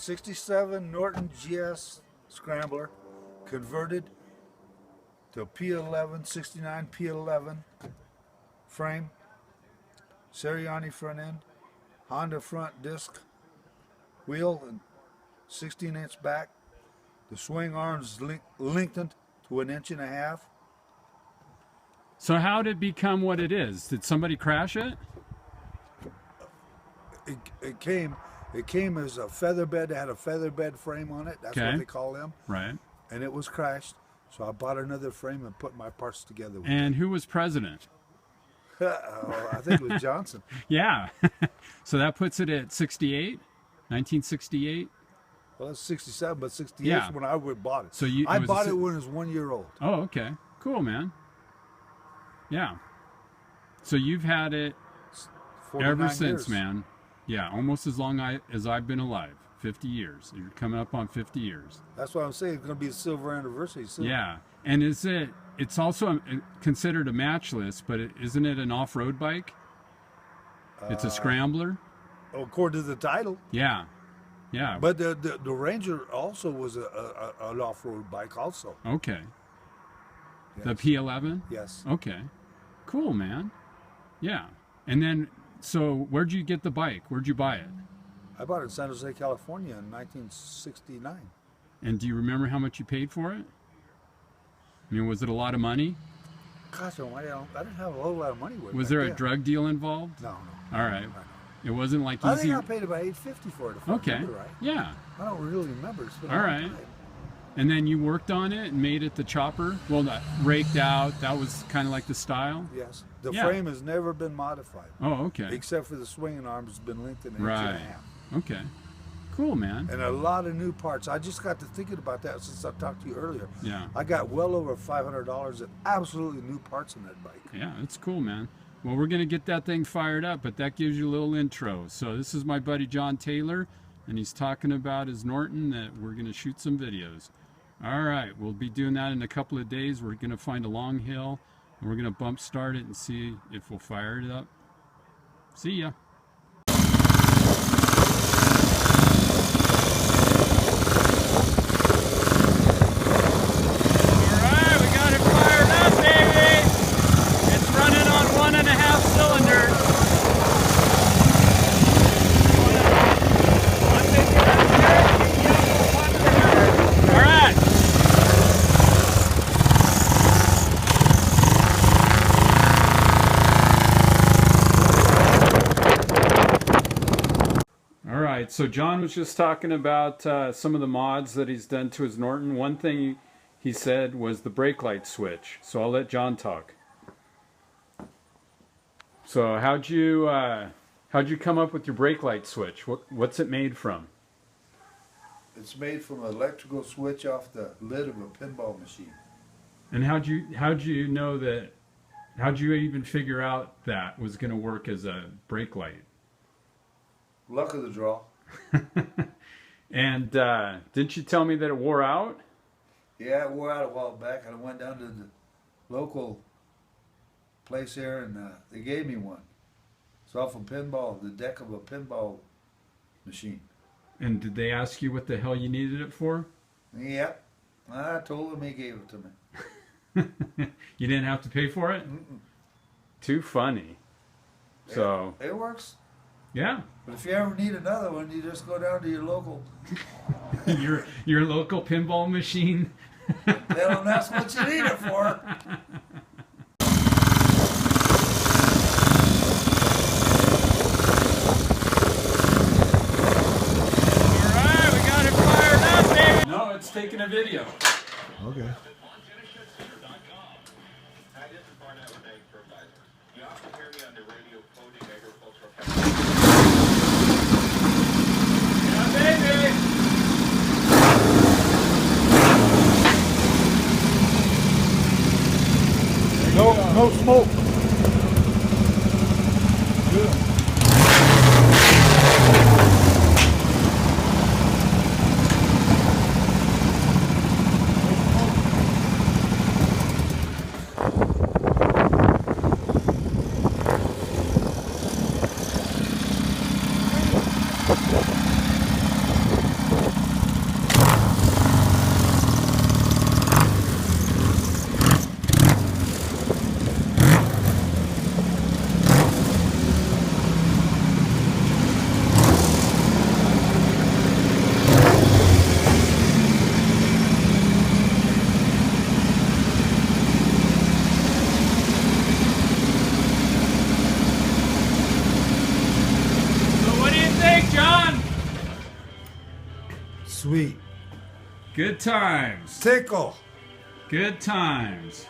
'67 Norton GS Scrambler, converted to P11, 69 P11 frame, Seriani front end, Honda front disc, wheel, and 16-inch back. The swing arms lengthened to 1.5 inches. So how did it become what it is? Did somebody crash it? It came as a feather bed. It had a feather bed frame on it. That's Okay. what they call them. Right. And it was crashed. So I bought another frame and put my parts together with And who was president? I think it was Johnson. Yeah. So that puts it at 68, 1968. Well, it's 67, but 68 Yeah. is when I bought it. So I bought it when it was 1 year old. Oh, okay. Cool, man. Yeah. So you've had it 49 ever since, years. man. Yeah, almost as long as I've been alive. 50 years. You're coming up on 50 years. That's what I'm saying. It's going to be a silver anniversary soon. Yeah. And it's also considered a matchless, but isn't it an off-road bike? It's a scrambler. According to the title. Yeah. Yeah. But the Ranger also was an off-road bike also. Okay. Yes. The P11? Yes. Okay. Cool, man. Yeah. And then, so where'd you get the bike? Where'd you buy it? I bought it in San Jose, California in 1969. And do you remember how much you paid for it? I mean, was it a lot of money? Gosh, I didn't have a whole lot of money with it. Was there a drug deal involved? No. All right. It wasn't like I easy. think I paid about $850 for it. If I Okay. remember right. Yeah. I don't really remember. It's been a All long right. time. And then you worked on it and made it the chopper. Well, not raked out. That was kind of like the style. Yes. The Yeah. frame has never been modified. Oh, okay. Except for the swinging arms has been lengthened an Right. inch and a half. Okay. Cool, man. And a lot of new parts. I just got to thinking about that since I talked to you earlier. Yeah. I got well over $500 in absolutely new parts in that bike. Yeah, it's cool, man. Well, we're going to get that thing fired up, but that gives you a little intro. So this is my buddy John Taylor, and he's talking about his Norton that we're going to shoot some videos. All right, we'll be doing that in a couple of days. We're going to find a long hill, and we're going to bump start it and see if we'll fire it up. See ya. So John was just talking about some of the mods that he's done to his Norton. One thing he said was the brake light switch. So I'll let John talk. So how'd you come up with your brake light switch? What's it made from? It's made from an electrical switch off the lid of a pinball machine. And how'd you know that? How'd you even figure out that was going to work as a brake light? Luck of the draw. And didn't you tell me that it wore out? Yeah, it wore out a while back. I went down to the local place here and they gave me one. It's off a pinball, the deck of a pinball machine. And did they ask you what the hell you needed it for? Yep. I told him, he gave it to me. You didn't have to pay for it? Mm-mm. Too funny. So it works. Yeah. But if you ever need another one, you just go down to your local. your local pinball machine. Tell them that's what you need it for. Alright, we got it fired up, baby. No, it's taking a video. Okay. No smoke. Good. Sweet. Good times. Tickle. Good times.